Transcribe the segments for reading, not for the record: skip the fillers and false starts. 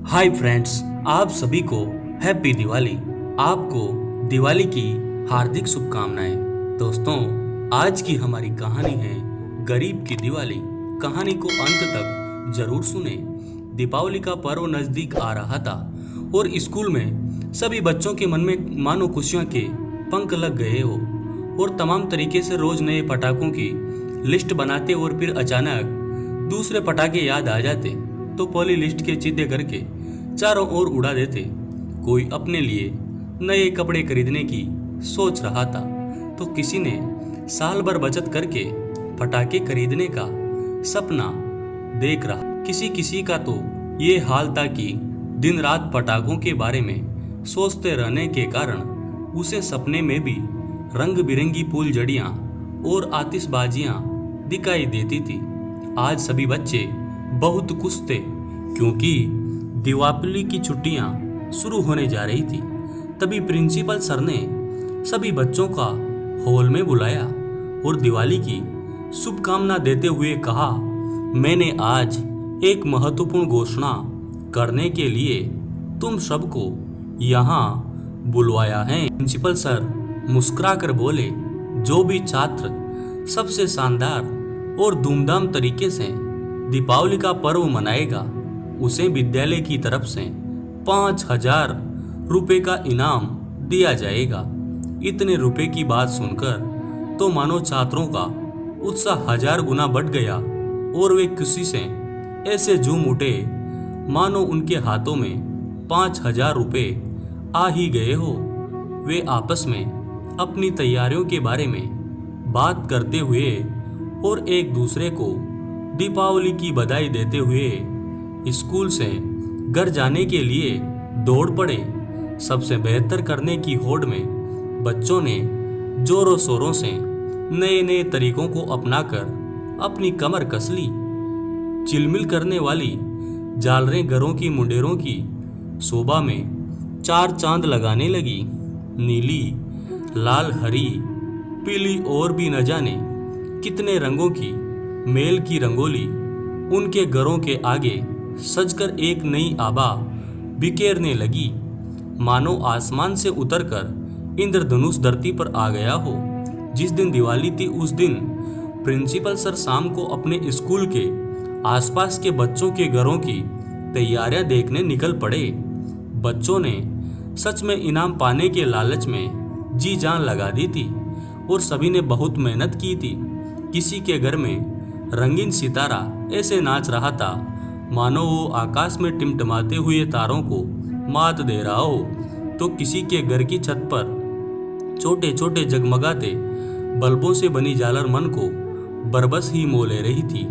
Hi friends, आप सभी को हैप्पी दिवाली। आपको दिवाली की हार्दिक शुभकामनाएं। दोस्तों, आज की हमारी कहानी है गरीब की दिवाली। कहानी को अंत तक जरूर सुने। दीपावली का पर्व नजदीक आ रहा था और स्कूल में सभी बच्चों के मन में मानो खुशियों के पंख लग गए हो और तमाम तरीके से रोज नए पटाखों की लिस्ट बनाते और फिर अचानक दूसरे पटाखे याद आ जाते तो पहली लिस्ट के चिट्ठे करके चारों ओर उड़ा देते। कोई अपने लिए नए कपड़े खरीदने की सोच रहा था तो किसी ने साल भर बचत करके पटाखे खरीदने का सपना देख रहा। किसी किसी का तो ये हाल था कि दिन रात पटाखों के बारे में सोचते रहने के कारण उसे सपने में भी रंग बिरंगी फूलझड़ियां और आतिशबाजियां दिखाई देती थी। आज सभी बच्चे बहुत खुश थे क्योंकि दीपावली की छुट्टियां शुरू होने जा रही थी। तभी प्रिंसिपल सर ने सभी बच्चों का हॉल में बुलाया और दिवाली की शुभकामना देते हुए कहा, मैंने आज एक महत्वपूर्ण घोषणा करने के लिए तुम सबको यहाँ बुलवाया है। प्रिंसिपल सर मुस्कुराकर बोले, जो भी छात्र सबसे शानदार और धूमधाम तरीके से दीपावली का पर्व मनाएगा उसे विद्यालय की तरफ से 5,000 रुपए का इनाम दिया जाएगा। इतने रुपए की बात सुनकर तो मानो छात्रों का उत्साह 1000 गुना बढ़ गया और वे खुशी से ऐसे झूम उठे मानो उनके हाथों में 5,000 रुपए आ ही गए हो। वे आपस में अपनी तैयारियों के बारे में बात करते हुए और एक दूसरे को दीपावली की बधाई देते हुए स्कूल से घर जाने के लिए दौड़ पड़े। सबसे बेहतर करने की होड़ में बच्चों ने जोरों शोरों से नए नए तरीकों को अपनाकर अपनी कमर कस ली। चिलमिल करने वाली झालरें घरों की मुंडेरों की शोभा में चार चांद लगाने लगी। नीली, लाल, हरी, पीली और भी न जाने कितने रंगों की मेल की रंगोली उनके घरों के आगे सजकर एक नई आभा बिखेरने लगी, मानो आसमान से उतरकर इंद्रधनुष धरती पर आ गया हो। जिस दिन दिवाली थी उस दिन प्रिंसिपल सर शाम को अपने स्कूल के आसपास के बच्चों के घरों की तैयारियां देखने निकल पड़े। बच्चों ने सच में इनाम पाने के लालच में जी जान लगा दी थी और सभी ने बहुत मेहनत की थी। किसी के घर में रंगीन सितारा ऐसे नाच रहा था मानो वो आकाश में टिमटिमाते हुए तारों को मात दे रहा हो, तो किसी के घर की छत पर छोटे छोटे जगमगाते बल्बों से बनी झालर मन को बरबस ही मोह ले रही थी।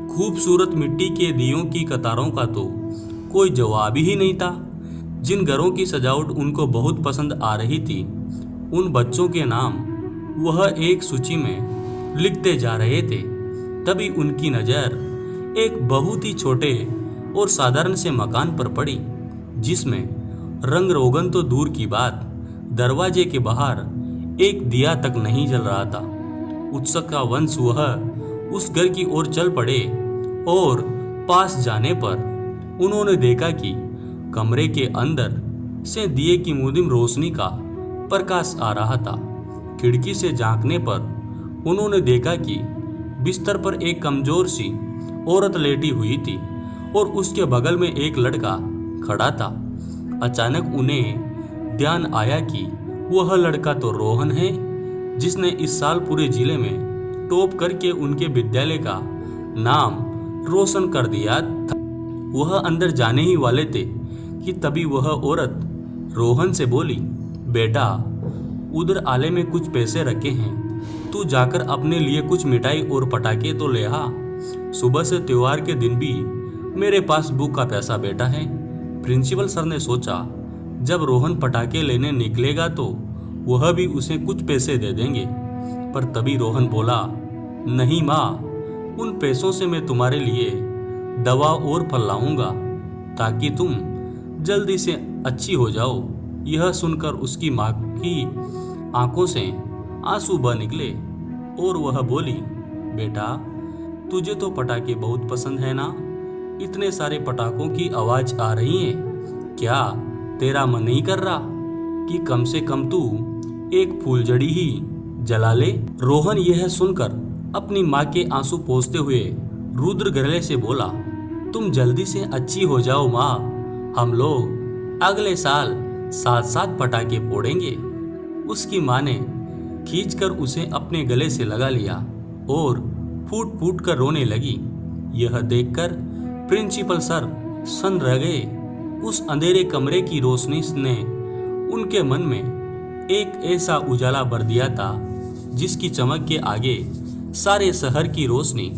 खूबसूरत मिट्टी के दियों की कतारों का तो कोई जवाब ही नहीं था। जिन घरों की सजावट उनको बहुत पसंद आ रही थी उन बच्चों के नाम वह एक सूची में लिखते जा रहे थे। तभी उनकी नज़र एक बहुत ही छोटे और साधारण से मकान पर पड़ी जिसमें रंग रोगन तो दूर की बात, दरवाजे के बाहर एक दिया तक नहीं जल रहा था। उत्सुक का वंश वह उस घर की ओर चल पड़े और पास जाने पर उन्होंने देखा कि कमरे के अंदर से दिए की मुदिम रोशनी का प्रकाश आ रहा था। खिड़की से झांकने पर उन्होंने देखा कि बिस्तर पर एक कमजोर सी औरत लेटी हुई थी और उसके बगल में एक लड़का खड़ा था। अचानक उन्हें ध्यान आया कि वह लड़का तो रोहन है जिसने इस साल पूरे जिले में टॉप करके उनके विद्यालय का नाम रोशन कर दिया था। वह अंदर जाने ही वाले थे कि तभी वह औरत रोहन से बोली, बेटा, उधर आले में कुछ पैसे रखे हैं, तू जाकर अपने लिए कुछ मिठाई और पटाखे तो ले आ। सुबह से त्योहार के दिन भी मेरे पास बुक का पैसा बैठा है। प्रिंसिपल सर ने सोचा जब रोहन पटाखे लेने निकलेगा तो वह भी उसे कुछ पैसे दे देंगे, पर तभी रोहन बोला, नहीं माँ, उन पैसों से मैं तुम्हारे लिए दवा और फल लाऊंगा ताकि तुम जल्दी से अच्छी हो जाओ। यह सुनकर उसकी माँ की आंखों से आंसू बह निकले और वह बोली, बेटा, तुझे तो पटाखे बहुत पसंद है ना, इतने सारे पटाखों की आवाज आ रही है। क्या तेरा मन नहीं कर रहा कि कम से कम तू एक फूलझड़ी ही जला ले? रोहन यह सुनकर अपनी माँ के आंसू पोंछते हुए रुद्र गले से बोला, तुम जल्दी से अच्छी हो जाओ माँ, हम लोग अगले साल 7-7 पटाखे फोड़ेंगे। उसकी माँ ने खींचकर उसे अपने गले से लगा लिया और फूट फूट कर रोने लगी। यह देखकर प्रिंसिपल सर सन्न रह गए। उस अंधेरे कमरे की रोशनी ने उनके मन में एक ऐसा उजाला भर दिया था जिसकी चमक के आगे सारे शहर की रोशनी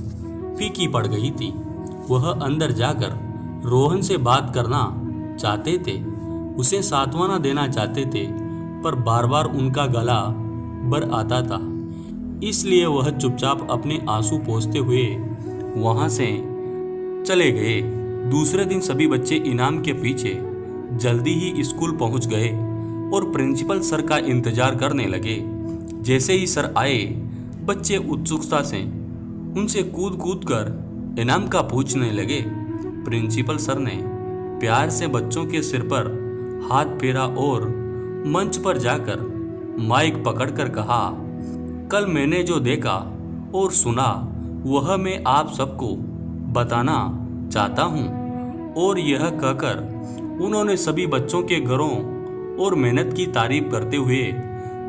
फीकी पड़ गई थी। वह अंदर जाकर रोहन से बात करना चाहते थे, उसे सांत्वना देना चाहते थे, पर बार बार उनका गला भर आता था। इसलिए वह चुपचाप अपने आंसू पोंछते हुए वहां से चले गए। दूसरे दिन सभी बच्चे इनाम के पीछे जल्दी ही स्कूल पहुंच गए और प्रिंसिपल सर का इंतजार करने लगे। जैसे ही सर आए, बच्चे उत्सुकता से उनसे कूद कूद कर इनाम का पूछने लगे। प्रिंसिपल सर ने प्यार से बच्चों के सिर पर हाथ फेरा और मंच पर जाकर माइक पकड़कर कहा, कल मैंने जो देखा और सुना वह मैं आप सबको बताना चाहता हूँ। और यह कहकर उन्होंने सभी बच्चों के घरों और मेहनत की तारीफ करते हुए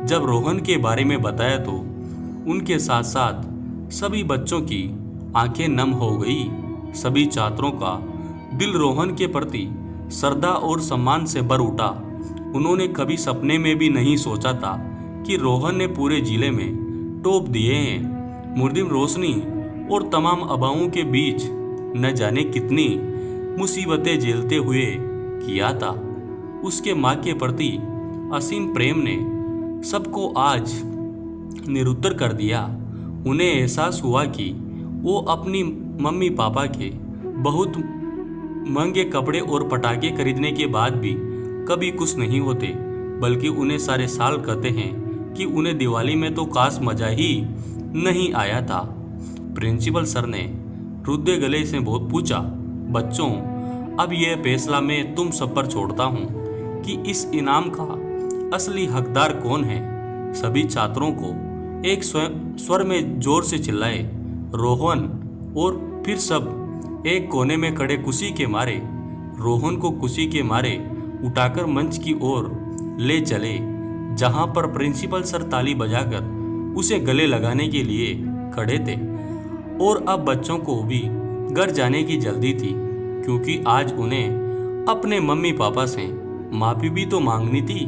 जब रोहन के बारे में बताया तो उनके साथ साथ सभी बच्चों की आंखें नम हो गई। सभी छात्रों का दिल रोहन के प्रति श्रद्धा और सम्मान से भर उठा। उन्होंने कभी सपने में भी नहीं सोचा था कि रोहन ने पूरे जिले में टॉप दिए हैं। मुर्दिम रोशनी और तमाम अभावों के बीच न जाने कितनी मुसीबतें झेलते हुए किया था। उसके माँ के प्रति असीम प्रेम ने सबको आज निरुद्र कर दिया। उन्हें एहसास हुआ कि वो अपनी मम्मी पापा के बहुत महंगे कपड़े और पटाखे खरीदने के बाद भी कभी खुश नहीं होते, बल्कि उन्हें सारे साल कहते हैं कि उन्हें दिवाली में तो खास मजा ही नहीं आया था। प्रिंसिपल सर ने रुद्धे गले से बहुत पूछा, बच्चों अब यह फैसला मैं तुम सब पर छोड़ता हूँ कि इस इनाम का असली हकदार कौन है। सभी छात्रों को एक स्वर में जोर से चिल्लाए, रोहन। और फिर सब एक कोने में खड़े खुशी के मारे रोहन को खुशी के मारे उठाकर मंच की ओर ले चले, जहां पर प्रिंसिपल सर ताली बजाकर उसे गले लगाने के लिए खड़े थे। और अब बच्चों को भी घर जाने की जल्दी थी, क्योंकि आज उन्हें अपने मम्मी पापा से माफी भी तो मांगनी थी।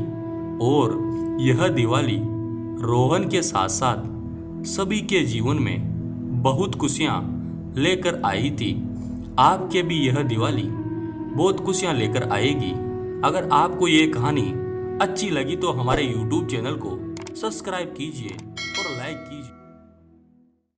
और यह दिवाली रोहन के साथ साथ सभी के जीवन में बहुत खुशियां लेकर आई थी। आपके भी यह दिवाली बहुत खुशियां लेकर आएगी। अगर आपको ये कहानी अच्छी लगी तो हमारे YouTube चैनल को सब्सक्राइब कीजिए और लाइक कीजिए।